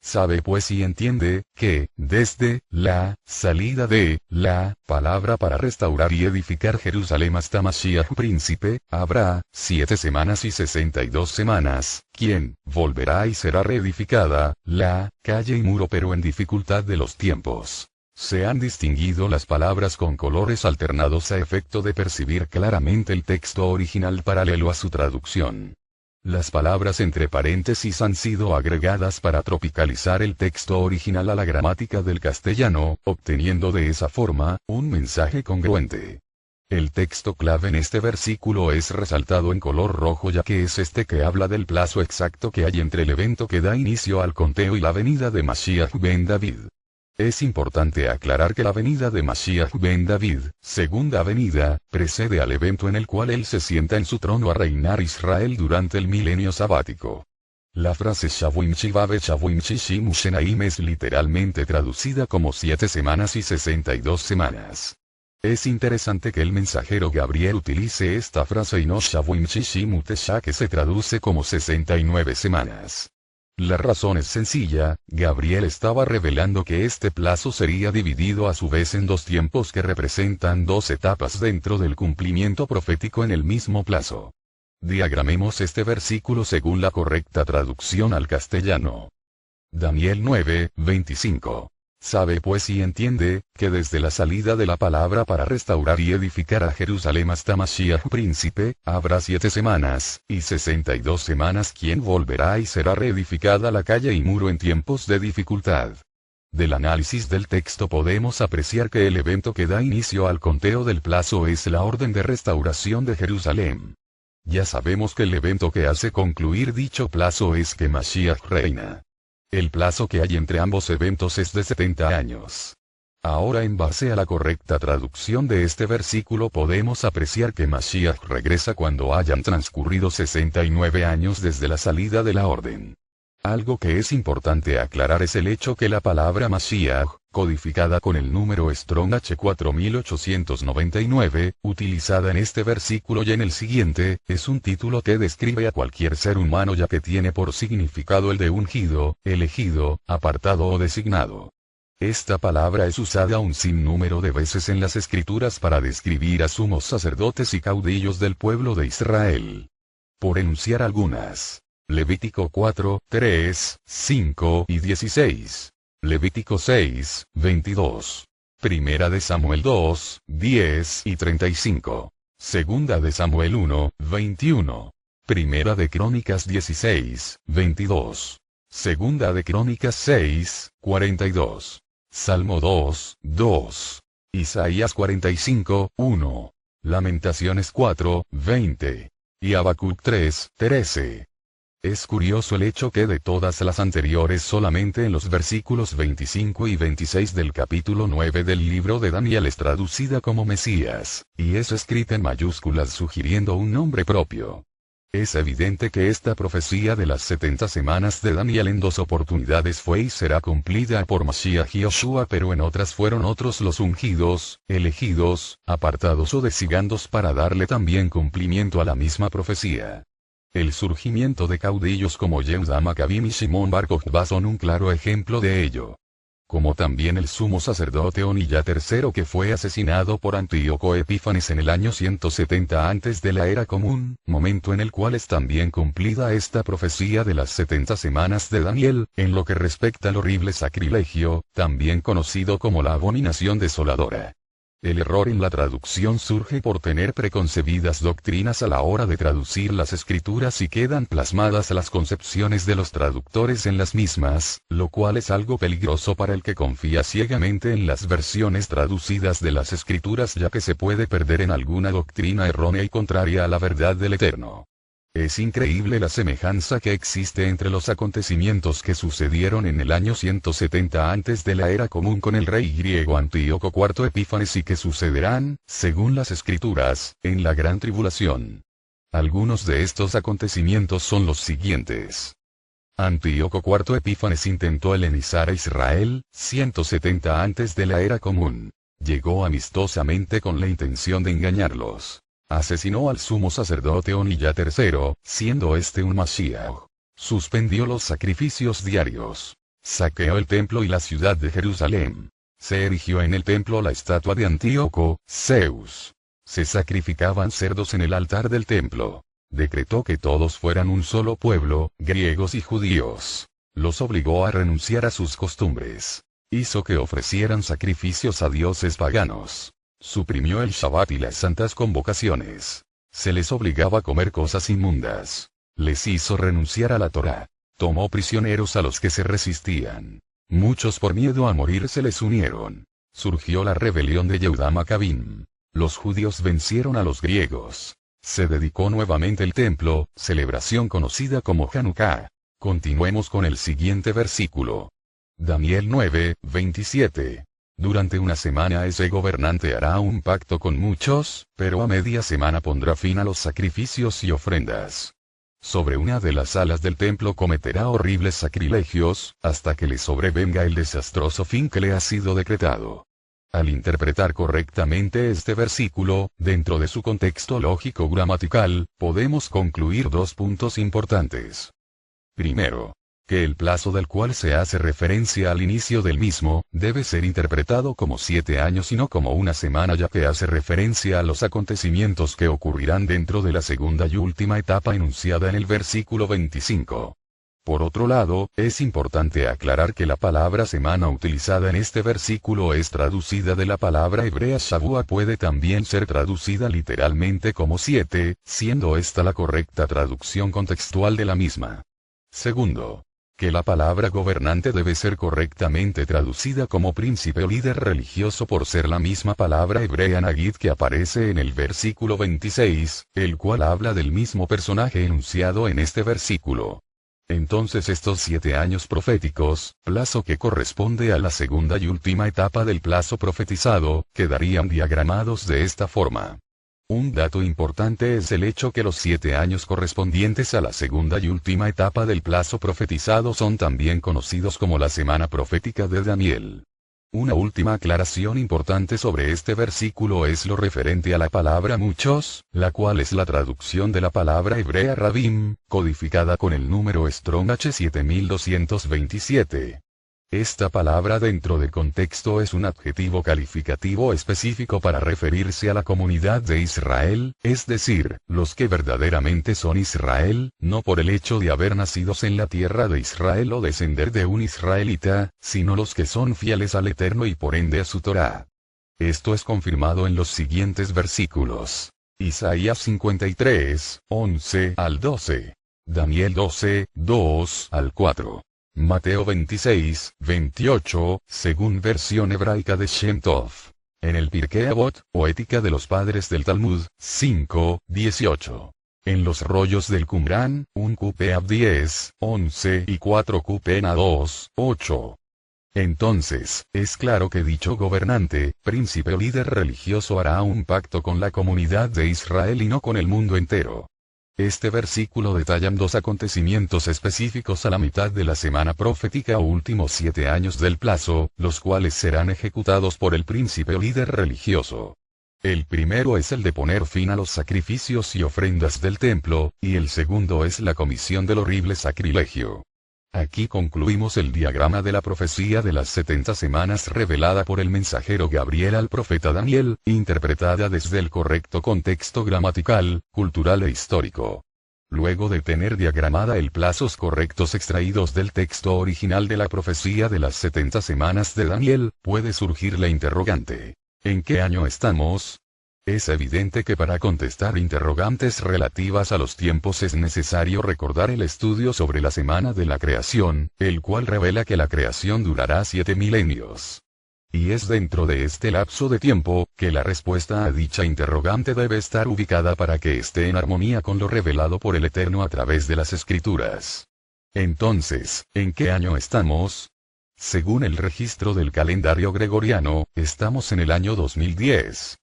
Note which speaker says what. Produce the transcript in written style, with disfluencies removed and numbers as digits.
Speaker 1: Sabe pues y entiende, que, desde la salida de la palabra para restaurar y edificar Jerusalén hasta Mashiach príncipe, habrá 7 semanas y 62 semanas, quien volverá y será reedificada la calle y muro, pero en dificultad de los tiempos. Se han distinguido las palabras con colores alternados a efecto de percibir claramente el texto original paralelo a su traducción. Las palabras entre paréntesis han sido agregadas para tropicalizar el texto original a la gramática del castellano, obteniendo de esa forma, un mensaje congruente. El texto clave en este versículo es resaltado en color rojo, ya que es este que habla del plazo exacto que hay entre el evento que da inicio al conteo y la venida de Mashiach ben David. Es importante aclarar que la venida de Mashiach ben David, segunda venida, precede al evento en el cual él se sienta en su trono a reinar Israel durante el milenio sabático. La frase Shavuim Shivave Shavuim Shishim Ushenaim es literalmente traducida como 7 semanas y 62 semanas. Es interesante que el mensajero Gabriel utilice esta frase y no Shavuim Shishim Utesha, que se traduce como 69 semanas. La razón es sencilla, Gabriel estaba revelando que este plazo sería dividido a su vez en 2 tiempos que representan 2 etapas dentro del cumplimiento profético en el mismo plazo. Diagramemos este versículo según la correcta traducción al castellano. Daniel 9:25. Sabe pues y entiende, que desde la salida de la palabra para restaurar y edificar a Jerusalén hasta Mashiach príncipe, habrá 7 semanas, y 62 semanas, quien volverá y será reedificada la calle y muro en tiempos de dificultad. Del análisis del texto podemos apreciar que el evento que da inicio al conteo del plazo es la orden de restauración de Jerusalén. Ya sabemos que el evento que hace concluir dicho plazo es que Mashiach reina. El plazo que hay entre ambos eventos es de 70 años. Ahora, en base a la correcta traducción de este versículo, podemos apreciar que Mashiach regresa cuando hayan transcurrido 69 años desde la salida de la orden. Algo que es importante aclarar es el hecho que la palabra Mashiach, codificada con el número Strong H4899, utilizada en este versículo y en el siguiente, es un título que describe a cualquier ser humano, ya que tiene por significado el de ungido, elegido, apartado o designado. Esta palabra es usada un sinnúmero de veces en las Escrituras para describir a sumos sacerdotes y caudillos del pueblo de Israel. Por enunciar algunas: Levítico 4, 3, 5 y 16. Levítico 6, 22. Primera de Samuel 2, 10 y 35. Segunda de Samuel 1, 21. Primera de Crónicas 16, 22. Segunda de Crónicas 6, 42. Salmo 2, 2. Isaías 45, 1. Lamentaciones 4, 20. Y Habacuc 3, 13. Es curioso el hecho que de todas las anteriores solamente en los versículos 25 y 26 del capítulo 9 del libro de Daniel es traducida como Mesías, y es escrita en mayúsculas sugiriendo un nombre propio. Es evidente que esta profecía de las 70 semanas de Daniel en 2 oportunidades fue y será cumplida por Mashiach y Yoshua, pero en otras fueron otros los ungidos, elegidos, apartados o designados para darle también cumplimiento a la misma profecía. El surgimiento de caudillos como Yehuda Maccabim y Shimon Bar Kokhba son un claro ejemplo de ello. Como también el sumo sacerdote Oniyá III, que fue asesinado por Antíoco Epífanes en el año 170 antes de la era común, momento en el cual es también cumplida esta profecía de las 70 semanas de Daniel, en lo que respecta al horrible sacrilegio, también conocido como la abominación desoladora. El error en la traducción surge por tener preconcebidas doctrinas a la hora de traducir las escrituras y quedan plasmadas las concepciones de los traductores en las mismas, lo cual es algo peligroso para el que confía ciegamente en las versiones traducidas de las escrituras, ya que se puede perder en alguna doctrina errónea y contraria a la verdad del Eterno. Es increíble la semejanza que existe entre los acontecimientos que sucedieron en el año 170 antes de la era común con el rey griego Antíoco IV Epífanes y que sucederán, según las escrituras, en la gran tribulación. Algunos de estos acontecimientos son los siguientes. Antíoco IV Epífanes intentó helenizar a Israel, 170 antes de la era común. Llegó amistosamente con la intención de engañarlos. Asesinó al sumo sacerdote Oniyá III, siendo este un Mashiach. Suspendió los sacrificios diarios. Saqueó el templo y la ciudad de Jerusalén. Se erigió en el templo la estatua de Antíoco, Zeus. Se sacrificaban cerdos en el altar del templo. Decretó que todos fueran un solo pueblo, griegos y judíos. Los obligó a renunciar a sus costumbres. Hizo que ofrecieran sacrificios a dioses paganos. Suprimió el Shabbat y las santas convocaciones. Se les obligaba a comer cosas inmundas. Les hizo renunciar a la Torá. Tomó prisioneros a los que se resistían. Muchos por miedo a morir se les unieron. Surgió la rebelión de Yehudá Macabim. Los judíos vencieron a los griegos. Se dedicó nuevamente el templo, celebración conocida como Hanukkah. Continuemos con el siguiente versículo. Daniel 9, 27. Durante una semana ese gobernante hará un pacto con muchos, pero a media semana pondrá fin a los sacrificios y ofrendas. Sobre una de las salas del templo cometerá horribles sacrilegios, hasta que le sobrevenga el desastroso fin que le ha sido decretado. Al interpretar correctamente este versículo, dentro de su contexto lógico-gramatical, podemos concluir dos puntos importantes. Primero, que el plazo del cual se hace referencia al inicio del mismo, debe ser interpretado como 7 años y no como una semana, ya que hace referencia a los acontecimientos que ocurrirán dentro de la segunda y última etapa enunciada en el versículo 25. Por otro lado, es importante aclarar que la palabra semana utilizada en este versículo es traducida de la palabra hebrea Shavua, puede también ser traducida literalmente como 7, siendo esta la correcta traducción contextual de la misma. Segundo, que la palabra gobernante debe ser correctamente traducida como príncipe o líder religioso por ser la misma palabra hebrea Nagid que aparece en el versículo 26, el cual habla del mismo personaje enunciado en este versículo. Entonces estos 7 años proféticos, plazo que corresponde a la segunda y última etapa del plazo profetizado, quedarían diagramados de esta forma. Un dato importante es el hecho que los 7 años correspondientes a la segunda y última etapa del plazo profetizado son también conocidos como la semana profética de Daniel. Una última aclaración importante sobre este versículo es lo referente a la palabra muchos, la cual es la traducción de la palabra hebrea rabim, codificada con el número Strong H7227. Esta palabra dentro del contexto es un adjetivo calificativo específico para referirse a la comunidad de Israel, es decir, los que verdaderamente son Israel, no por el hecho de haber nacidos en la tierra de Israel o descender de un israelita, sino los que son fieles al Eterno y por ende a su Torá. Esto es confirmado en los siguientes versículos. Isaías 53, 11 al 12. Daniel 12, 2 al 4. Mateo 26, 28, según versión hebraica de Shem Tov. En el Pirkei Avot, o Ética de los Padres del Talmud, 5, 18. En los rollos del Qumran, 1 Qup'eav 10, 11 y 4 Qup'ena 2, 8. Entonces, es claro que dicho gobernante, príncipe o líder religioso hará un pacto con la comunidad de Israel y no con el mundo entero. Este versículo detalla 2 acontecimientos específicos a la mitad de la semana profética o últimos 7 años del plazo, los cuales serán ejecutados por el príncipe o líder religioso. El primero es el de poner fin a los sacrificios y ofrendas del templo, y el segundo es la comisión del horrible sacrilegio. Aquí concluimos el diagrama de la profecía de las 70 semanas revelada por el mensajero Gabriel al profeta Daniel, interpretada desde el correcto contexto gramatical, cultural e histórico. Luego de tener diagramada el plazos correctos extraídos del texto original de la profecía de las 70 semanas de Daniel, puede surgir la interrogante: ¿en qué año estamos? Es evidente que para contestar interrogantes relativas a los tiempos es necesario recordar el estudio sobre la semana de la creación, el cual revela que la creación durará 7 milenios. Y es dentro de este lapso de tiempo, que la respuesta a dicha interrogante debe estar ubicada para que esté en armonía con lo revelado por el Eterno a través de las Escrituras. Entonces, ¿en qué año estamos? Según el registro del calendario gregoriano, estamos en el año 2010.